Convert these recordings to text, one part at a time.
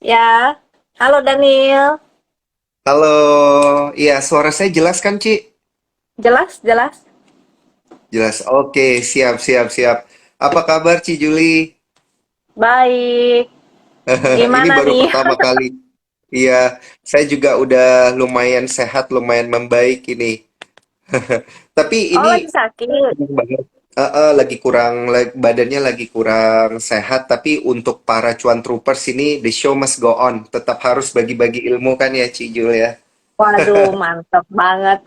Ya, halo Daniel. Halo, iya suara saya jelas kan, Ci? Jelas, jelas. Jelas. Oke, siap, siap, siap. Apa kabar, Ci Juli? Baik. Ini Gimana baru nih? pertama kali. Iya, saya juga udah lumayan sehat, lumayan membaik ini. Tapi Oh, lagi ini sakit. seneng banget. Lagi kurang, badannya lagi kurang sehat. Tapi untuk para cuan troopers ini, the show must go on. Tetap harus bagi-bagi ilmu kan ya, Ci Jul ya? Waduh, mantap banget.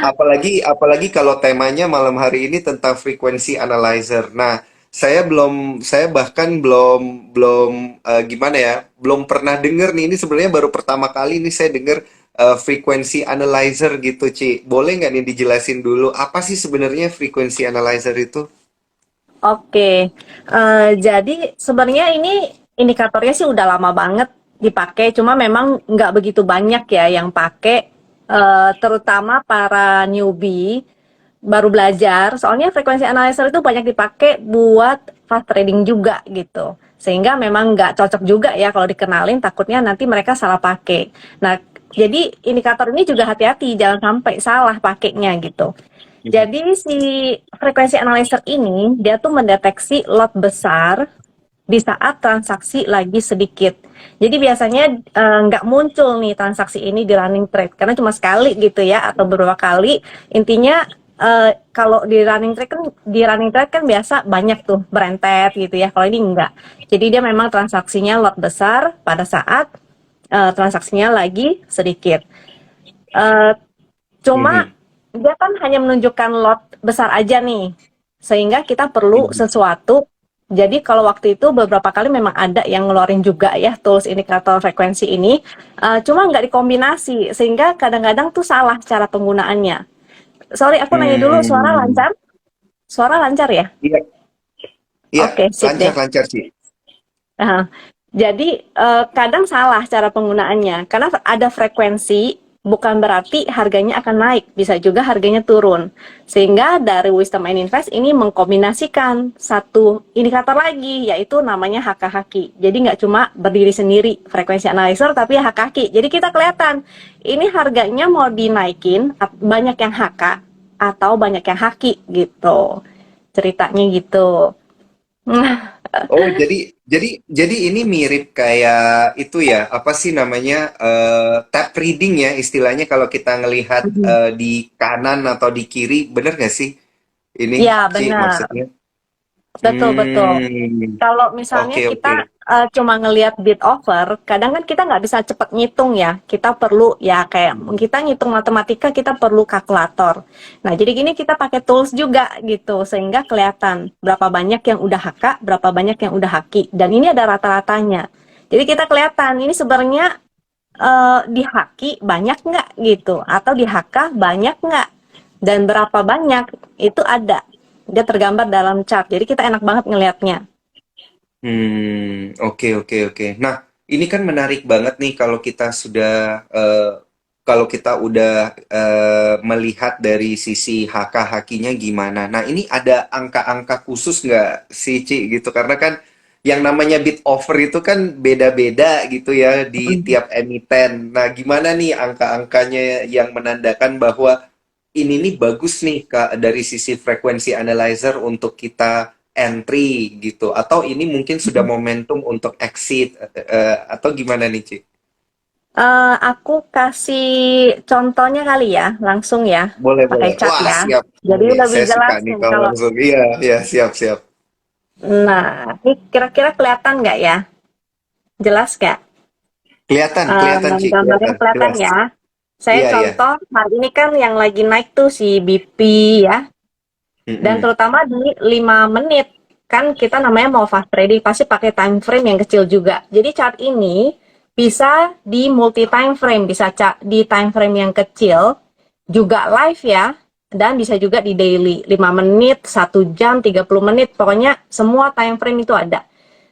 Apalagi kalau temanya malam hari ini tentang frequency analyzer. Nah, saya bahkan gimana ya, belum pernah denger nih. Ini sebenarnya baru pertama kali nih saya denger frequency analyzer gitu, Ci. Boleh nggak nih dijelasin dulu apa sih sebenarnya frequency analyzer itu? Oke, jadi sebenarnya ini indikatornya sih udah lama banget dipakai, cuma memang nggak begitu banyak ya yang pakai, terutama para newbie baru belajar. Soalnya frekuensi analyzer itu banyak dipakai buat fast trading juga gitu, sehingga memang nggak cocok juga ya kalau dikenalin, takutnya nanti mereka salah pakai. Nah, jadi indikator ini juga hati-hati, jangan sampai salah pakainya gitu. Jadi si frekuensi analyzer ini dia tuh mendeteksi lot besar di saat transaksi lagi sedikit. Jadi biasanya nggak muncul nih transaksi ini di running trade karena cuma sekali gitu ya atau beberapa kali. Intinya kalau di running trade kan biasa banyak tuh berentet gitu ya. Kalau ini enggak. Jadi dia memang transaksinya lot besar pada saat transaksinya lagi sedikit. Eh, Cuma Mhm. dia kan hanya menunjukkan lot besar aja nih, sehingga kita perlu Mhm. sesuatu. Jadi kalau waktu itu beberapa kali memang ada yang ngeluarin juga ya tools indikator frekuensi ini, cuma nggak dikombinasi, sehingga kadang-kadang tuh salah cara penggunaannya. Sorry, aku nanya dulu, suara Hmm. lancar? Suara lancar ya? Iya, iya, Oke, sip deh. lancar-lancar sih. Nah, jadi kadang salah cara penggunaannya karena ada frekuensi bukan berarti harganya akan naik, bisa juga harganya turun. Sehingga dari Wisdom and Invest ini mengkombinasikan satu indikator lagi yaitu namanya HK-HQ. Jadi nggak cuma berdiri sendiri frekuensi analyzer tapi HK-HQ. Jadi kita kelihatan ini harganya mau dinaikin banyak yang HK atau banyak yang HQ gitu. Ceritanya gitu. Oh, jadi ini mirip kayak itu ya, apa sih namanya, tap reading ya istilahnya kalau kita ngelihat di kanan atau di kiri, bener nggak sih? Ini, Ya, Ci, benar. maksudnya? Betul, betul. Hmm, Kalau misalnya oke, kita oke. cuma ngelihat bid over, kadang kan kita nggak bisa cepet ngitung ya. Kita perlu ya kayak kita ngitung matematika kita perlu kalkulator. Nah, jadi gini kita pakai tools juga gitu sehingga kelihatan berapa banyak yang udah HK, berapa banyak yang udah haki. Dan ini ada rata-ratanya. Jadi kita kelihatan ini sebenarnya di haki banyak nggak gitu atau di HK banyak nggak dan berapa banyak itu ada. Dia tergambar dalam chart. Jadi kita enak banget ngelihatnya. Oke, oke, oke. Nah, ini kan menarik banget nih kalau kita udah melihat dari sisi hak-hakinya gimana. Nah, ini ada angka-angka khusus nggak sih, Ci, gitu? Karena kan yang namanya bid offer itu kan beda-beda gitu ya di tiap emiten. Nah, gimana nih angka-angkanya yang menandakan bahwa ini nih bagus nih Kak dari sisi frekuensi analyzer untuk kita entry gitu atau ini mungkin sudah momentum untuk exit atau gimana nih Ci? Aku kasih contohnya kali ya, langsung ya, Boleh pakai boleh. chart Wah ya. siap. Jadi Nih, lebih saya suka jelas nih nih kalau kalau, langsung. Iya iya siap siap. nah, ini kira-kira kelihatan nggak ya? Jelas nggak? Kelihatan kelihatan Ci Gambarnya kelihatan kelihatan jelas. ya. Saya Iya iya. contoh, hari ini kan yang lagi naik tuh si BP ya, dan Mm-mm. terutama di 5 menit. Kan kita namanya mau fast trading, pasti pakai time frame yang kecil juga. Jadi chart ini bisa di multi time frame, bisa di time frame yang kecil, juga live ya, dan bisa juga di daily, 5 menit, 1 jam, 30 menit, pokoknya semua time frame itu ada.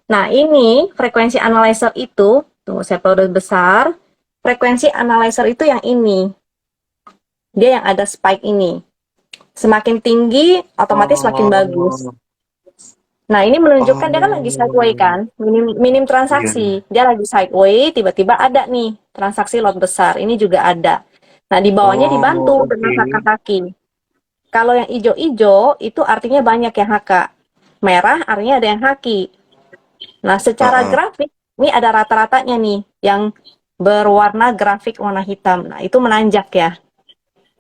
Nah ini frekuensi analyzer itu, tuh saya perlu besar, frekuensi analyzer itu yang ini, dia yang ada spike ini. Semakin tinggi, otomatis semakin bagus. Oh, Nah, ini menunjukkan dia kan lagi sideways Oh, kan, minim, minim iya. transaksi. Dia lagi sideways, tiba-tiba ada nih transaksi lot besar. Ini juga ada. Nah, di bawahnya Oh, dibantu dengan oke. haka-haki. Kalau yang ijo-ijo itu artinya banyak yang haka. Merah artinya ada yang haki. Nah, secara Heeh. grafik, ini ada rata-ratanya nih yang berwarna grafik warna hitam. Nah, itu menanjak ya.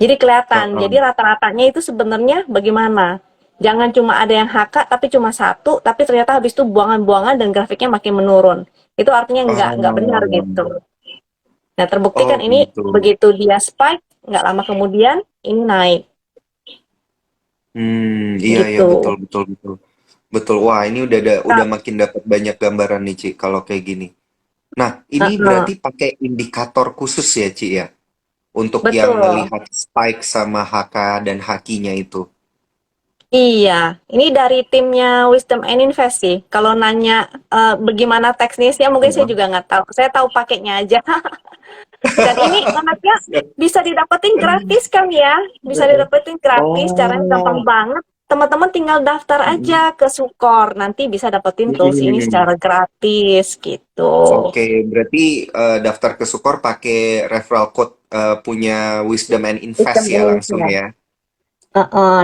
Jadi kelihatan. Jadi Heeh. rata-ratanya itu sebenarnya bagaimana? Jangan cuma ada yang HK tapi cuma satu, tapi ternyata habis itu buangan-buangan dan grafiknya makin menurun. Itu artinya nggak benar gitu. Oh, Nah, terbukti oh kan ini gitu. begitu dia spike, nggak lama kemudian ini naik Iya ya, gitu. betul betul betul. Betul. Wah, ini udah makin dapat banyak gambaran nih, Ci, kalau kayak gini. Nah, ini Heeh, berarti pakai indikator khusus ya, Ci ya, untuk yang betul. ngelihat spike sama HK dan hakinya itu. Iya, ini dari timnya Wisdom and Invest sih. Kalau nanya bagaimana teknisnya, mungkin saya Heeh. juga nggak tahu. Saya tahu pakainya aja. Dan ini anaknya bisa didapetin gratis kan ya? Bisa didapetin gratis, caranya gampang Oh. banget. Teman-teman tinggal daftar Mm-mm. aja ke Sukor, nanti bisa dapetin tools ini Mm-mm. secara gratis gitu. Oke, berarti daftar ke Sukor pakai referral code punya Wisdom and Invest Wisdom ya and langsung Invest. ya.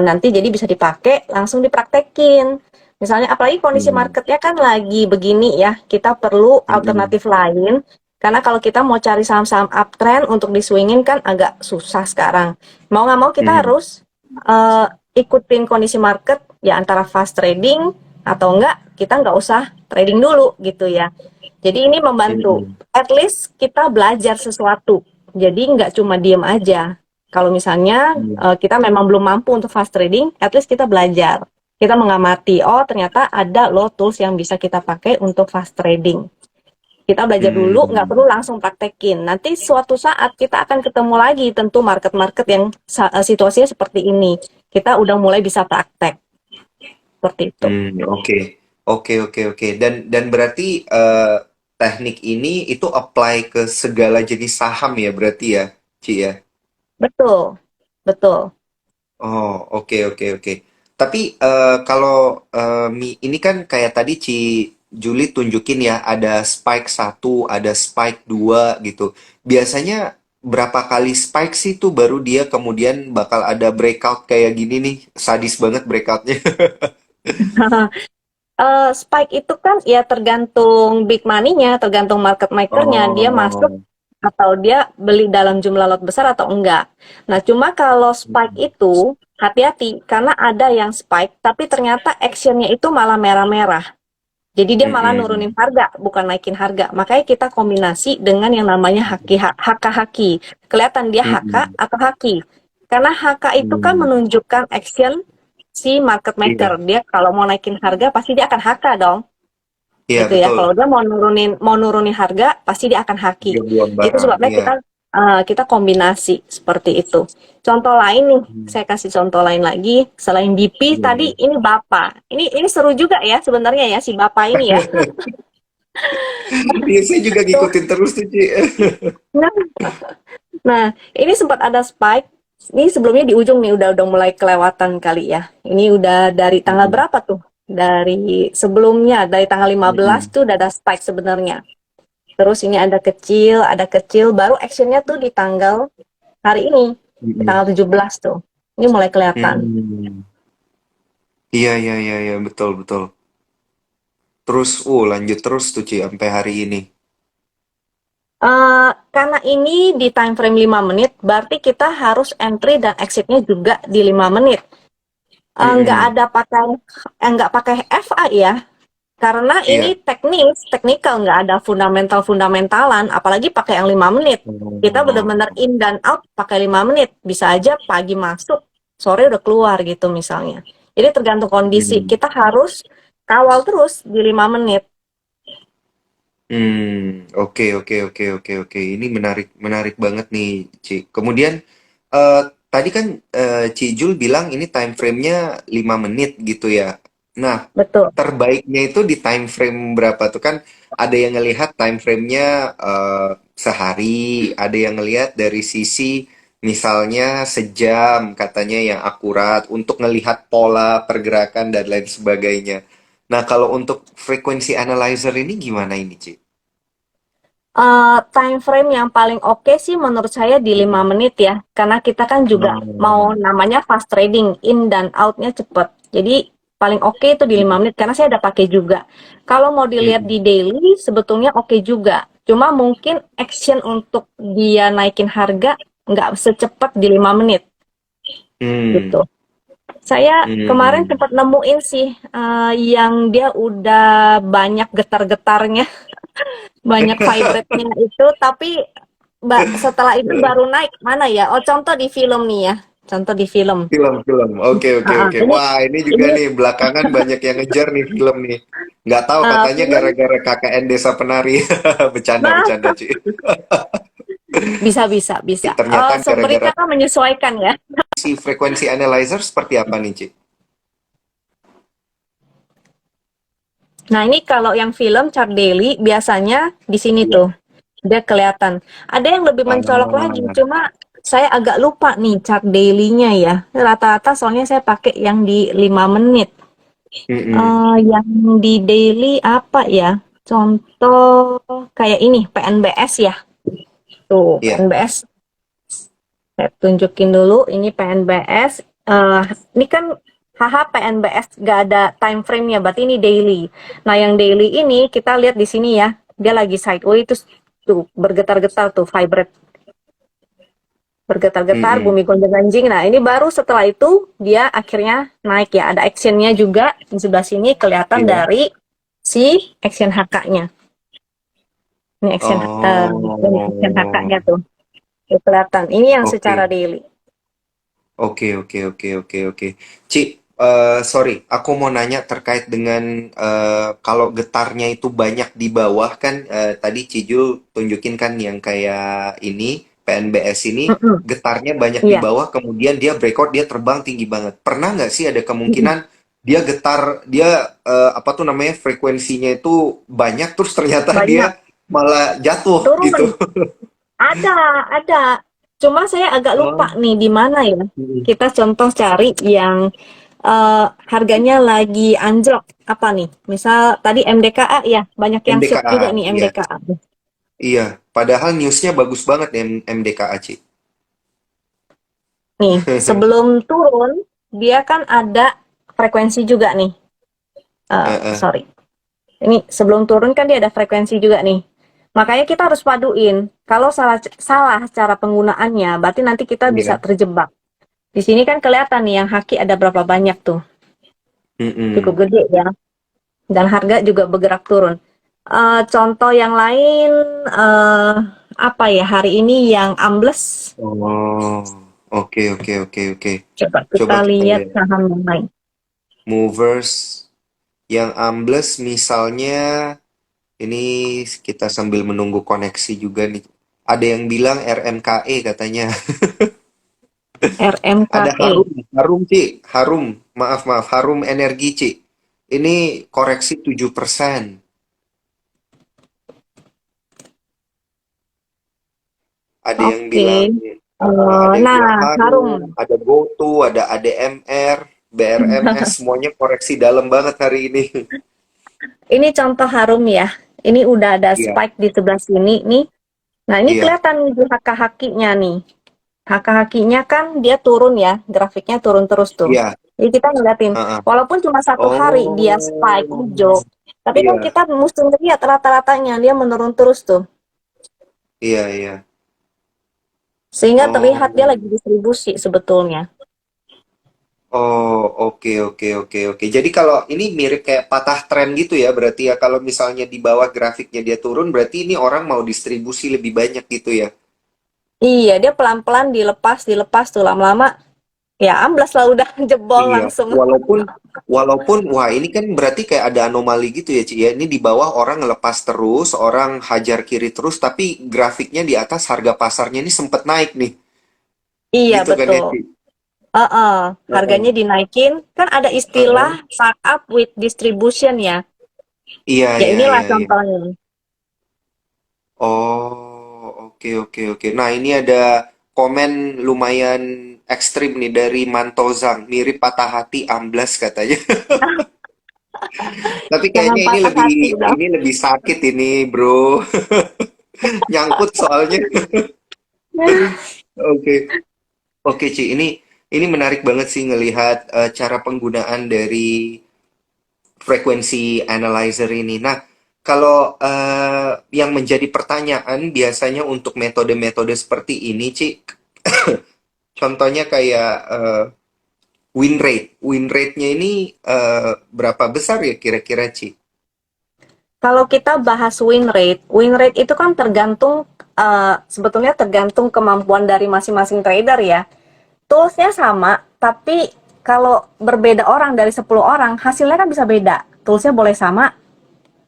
Nanti jadi bisa dipakai langsung dipraktekin. Misalnya apalagi kondisi Hmm. marketnya kan lagi begini ya, kita perlu Mm-mm. alternatif lain. Karena kalau kita mau cari saham-saham uptrend untuk diswingin kan agak susah sekarang. Mau nggak mau kita Mhm. harus eh, ikutin kondisi market ya antara fast trading atau enggak kita nggak usah trading dulu gitu ya. Jadi ini membantu. Mhm. At least kita belajar sesuatu. Jadi nggak cuma diem aja. Kalau misalnya Mhm. kita memang belum mampu untuk fast trading, at least kita belajar. Kita mengamati, oh ternyata ada loh tools yang bisa kita pakai untuk fast trading. Kita belajar dulu, nggak perlu Hmm. langsung praktekin. Nanti suatu saat kita akan ketemu lagi tentu market-market yang situasinya seperti ini. Kita udah mulai bisa praktek, seperti itu. Oke. Oke, oke, oke. Dan berarti teknik ini itu apply ke segala jenis saham ya berarti ya, Ci ya? Betul, betul. Oh, oke, oke, oke. Tapi kalau ini kan kayak tadi Ci Juli tunjukin ya, ada spike satu, ada spike 2 gitu. Biasanya berapa kali spike sih tuh baru dia kemudian bakal ada breakout kayak gini nih. Sadis banget breakoutnya. Spike itu kan ya tergantung big money-nya, tergantung market maker-nya, dia masuk Oh. atau dia beli dalam jumlah lot besar atau enggak. Nah, cuma kalau spike Mm-mm. itu hati-hati karena ada yang spike tapi ternyata action-nya itu malah merah-merah. Jadi dia malah nurunin Mm-mm. harga, bukan naikin harga. Makanya kita kombinasi dengan yang namanya haki. Kelihatan dia haka Mm-mm. atau haki. Karena haka itu kan Mm. menunjukkan action si market maker. Iya, Dia kalau mau naikin harga pasti dia akan haka dong. iya Gitu ya. betul. Kalau dia mau nurunin harga pasti dia akan haki. Dia buang Itu barang, sebabnya iya. kita kombinasi seperti itu. Contoh lain nih, Hmm. saya kasih contoh lain lagi selain BP Iya, tadi iya. ini Bapak. Ini seru juga ya sebenarnya ya si Bapak ini ya. Iya, saya juga Tuh. ngikutin terus tuh, Ci. Nah, nah, ini sempat ada spike. Ini sebelumnya di ujung nih udah mulai kelewatan kali ya. Ini udah dari tanggal Mm-mm. berapa tuh? Dari sebelumnya dari tanggal 15 Mm-mm. tuh udah ada spike sebenarnya. Terus ini ada kecil, baru actionnya tuh di tanggal hari ini, di Mm-mm. tanggal 17 tuh. Ini mulai kelihatan. Hmm. Iya, iya, iya, iya, betul, betul. Terus, lanjut terus tuh, Ci, sampai hari ini. Karena ini di time frame 5 menit, berarti kita harus entry dan exitnya juga di 5 menit. Nggak Mm-mm. ada pakai nggak pakai FA ya, karena ini Iya. teknikal nggak ada fundamentalan, apalagi pakai yang 5 menit. Kita benar-benar Oh. in dan out pakai 5 menit. Bisa aja pagi masuk, sore udah keluar gitu misalnya. Jadi tergantung kondisi. Hmm. Kita harus kawal terus di 5 menit. Oke, oke, oke, oke, oke. Ini menarik, menarik banget nih, Ci. Kemudian, tadi kan Ci Jul bilang ini time frame-nya 5 menit gitu ya. Nah, Betul. terbaiknya itu di time frame berapa tuh kan? Ada yang ngelihat time frame-nya sehari, ada yang ngelihat dari sisi misalnya sejam katanya yang akurat untuk ngelihat pola pergerakan dan lain sebagainya. Nah, kalau untuk frequency analyzer ini gimana ini, Ci? Time frame yang paling oke sih menurut saya di 5 Mm-mm. menit ya. Karena kita kan juga mau Hmm. namanya fast trading, in dan outnya cepet. Jadi paling oke itu di 5 Mm-mm. menit karena saya udah pakai juga. Kalau mau dilihat Mm-mm. di daily sebetulnya oke juga. Cuma mungkin action untuk dia naikin harga nggak secepat di 5 menit Hmm. gitu. Saya kemarin Hmm. sempat nemuin sih yang dia udah banyak getar-getarnya, banyak vibrate-nya itu, tapi setelah itu baru naik mana ya? Oh, contoh di film nih ya. Contoh di film. Film-film. Oke, oke, oke. Ini Wah, ini juga ini nih, belakangan banyak yang ngejar nih film nih. Nggak tahu, katanya film. gara-gara KKN Desa Penari. Bercanda, Nah, bercanda, Ci. bisa bisa bisa. Ternyata gara-gara Sumbernya kan menyesuaikan ya. si frekuensi analyzer seperti apa nih, Ci? Nah, ini kalau yang film chart daily biasanya di sini Iya. tuh dia kelihatan. Ada yang lebih mencolok lagi, Ah, cuma saya agak lupa nih chart daily-nya ya. Rata-rata soalnya saya pakai yang di 5 menit. mm-mm. Yang di daily apa ya? Contoh kayak ini PNBS ya. Tuh, Iya. PNBS. Saya tunjukin dulu ini PNBS. Eh, ini kan HH PNBS gak ada time frame-nya, berarti ini daily. Nah, yang daily ini kita lihat di sini ya. Dia lagi sideways terus tuh bergetar-getar tuh vibrate, bergetar-getar Mm-mm. bumi gonjang-ganjing. Nah, ini baru setelah itu dia akhirnya naik ya. Ada actionnya juga di sebelah sini kelihatan Iya. dari si action HK-nya. Ini ini action HK-nya Oh, tuh. Tuh kelihatan. Ini yang secara oke. daily. Oke, oke, oke, oke, oke. Ci, sorry, aku mau nanya terkait dengan kalau getarnya itu banyak di bawah kan, tadi Cijul tunjukin kan yang kayak ini, PNBS ini, Mm-mm. getarnya banyak di Iya. bawah, kemudian dia breakout, dia terbang tinggi banget. Pernah nggak sih ada Mm-mm. kemungkinan dia getar, dia apa tuh namanya, frekuensinya itu banyak, terus ternyata dia Banyak. malah jatuh gitu? Turun. Ada, ada. Cuma saya agak lupa Oh. nih di mana ya. Mm-mm. Kita contoh cari yang harganya lagi anjlok. Apa nih? Misal tadi MDKA ya, banyak yang short juga MDKA, nih iya. MDKA. Iya, padahal newsnya bagus banget ya MDKAC. Nih, sebelum turun, dia kan ada frekuensi juga nih. Heeh, Sorry. Ini sebelum turun kan dia ada frekuensi juga nih. Makanya kita harus paduin. Kalau salah salah cara penggunaannya, berarti nanti kita bisa iya. terjebak. Di sini kan kelihatan nih yang haki ada berapa banyak tuh. Cukup Mm-mm. gede ya. Dan harga juga bergerak turun. Contoh yang lain, eh, apa ya, hari ini yang ambles. Oh, oke, oke, oke, oke. Coba Coba kita kita lihat lihat. saham yang lain. Movers yang ambles misalnya, ini kita sambil menunggu koneksi juga nih. Ada yang bilang RMKE katanya. Ada RMKE. Harum, Harum Ci, Harum. Maaf, maaf, Harum Energi Ci. Ini koreksi 7%. Ada yang bilang Oke. ada yang bilang Nah, Harum, Harum. ada GoTo, ada ADMR, BRMS, semuanya koreksi dalam banget hari ini. Ini contoh Harum ya. Ini udah ada Iya, spike di sebelah sini nih. Nah, ini iya, kelihatan nih di haki-hakinya nih. Haki-hakinya kan dia turun ya, grafiknya turun terus tuh. iya. Jadi kita ngeliatin, Heeh. walaupun cuma satu hari dia spike hijau, Oh, tapi kan iya, kita mesti lihat rata-ratanya dia menurun terus tuh. iya, iya. Sehingga terlihat dia Oh, lagi distribusi sebetulnya. oh, oke, oke, oke, oke. Jadi kalau ini mirip kayak patah tren gitu ya, berarti ya kalau misalnya di bawah grafiknya dia turun, berarti ini orang mau distribusi lebih banyak gitu ya. Iya, dia pelan-pelan dilepas, dilepas tuh lama-lama ya amblas lah udah jebol Iya, langsung. walaupun walaupun wah ini kan berarti kayak ada anomali gitu ya, Ci ya. Ini di bawah orang ngelepas terus, orang hajar kiri terus, tapi grafiknya di atas harga pasarnya ini sempet naik nih. Iya, Gitu kan ya, betul. Ci? Heeh, harganya Heeh, dinaikin, kan ada istilah heeh. startup with distribution ya. Iya, Ya iya, inilah iya, iya. contohnya. Oh, oke, oke, oke. Nah, ini ada komen lumayan ekstrim nih dari Mantozang. Mirip patah hati amblas katanya. Tapi Jangan kayaknya patah hati dong. ini lebih sakit ini, bro. Nyangkut soalnya. Oke. Oke, Ci. Ini menarik banget sih ngelihat cara penggunaan dari frekuensi analyzer ini. Nah, kalau yang menjadi pertanyaan biasanya untuk metode-metode seperti ini, Ci, contohnya kayak win rate. Win rate-nya ini berapa besar ya kira-kira, Ci? Kalau kita bahas win rate itu kan tergantung sebetulnya tergantung kemampuan dari masing-masing trader ya. Toolsnya sama, tapi kalau berbeda orang dari 10 orang, hasilnya kan bisa beda. Toolsnya boleh sama,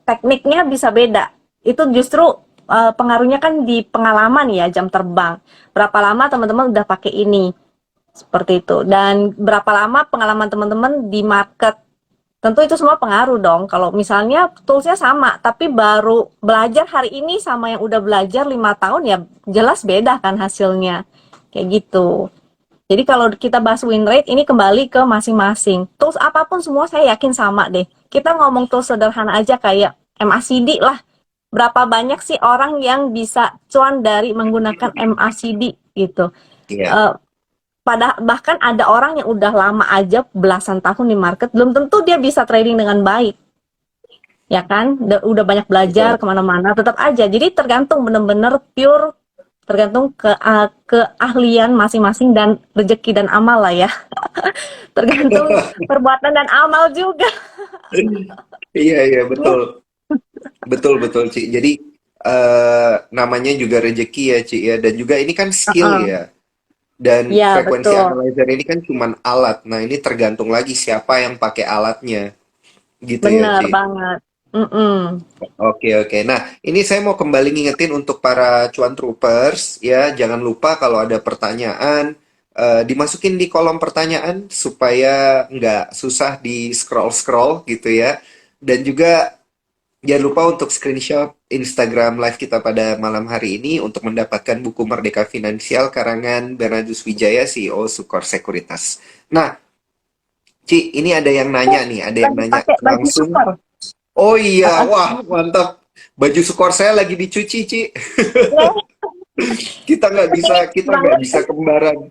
tekniknya bisa beda. Itu justru pengaruhnya kan di pengalaman ya, jam terbang. Berapa lama teman-teman udah pakai ini, seperti itu. Dan berapa lama pengalaman teman-teman di market. Tentu itu semua pengaruh dong. Kalau misalnya toolsnya sama, tapi baru belajar hari ini sama yang udah belajar 5 tahun, ya jelas beda kan hasilnya. Kayak gitu. Jadi kalau kita bahas win rate, ini kembali ke masing-masing. Tools apapun semua saya yakin sama deh. Kita ngomong tools sederhana aja kayak MACD lah. Berapa banyak sih orang yang bisa cuan dari menggunakan MACD gitu. Iya. Eh, bahkan ada orang yang udah lama aja belasan tahun di market, belum tentu dia bisa trading dengan baik. Ya kan? Udah banyak belajar Betul. kemana-mana, tetap aja. Jadi tergantung bener-bener pure tergantung keahlian masing-masing dan rezeki dan amal lah ya. Tergantung perbuatan dan amal juga. Iya, iya, betul. Betul, betul, Ci. Jadi namanya juga rezeki ya, Ci ya. Dan juga ini kan skill Heeh. ya. Dan Ya, frekuensi betul. analyzer ini kan cuman alat. Nah, ini tergantung lagi siapa yang pakai alatnya. Gitu ya, Benar Ci. banget. Mm-mm. Oke, oke. Nah, ini saya mau kembali ngingetin untuk para cuan troopers ya, jangan lupa kalau ada pertanyaan dimasukin di kolom pertanyaan supaya nggak susah di scroll-scroll gitu ya. Dan juga jangan lupa untuk screenshot Instagram live kita pada malam hari ini untuk mendapatkan buku Merdeka Finansial karangan Bernardus Wijaya, CEO Sukor Sekuritas. Nah, Ci, ini ada yang nanya nih, ada yang Lagi nanya pakai baju langsung. super. Oh iya, wah mantap. Baju skor saya lagi dicuci, Ci. Kita Ini nggak bisa banget. kembaran.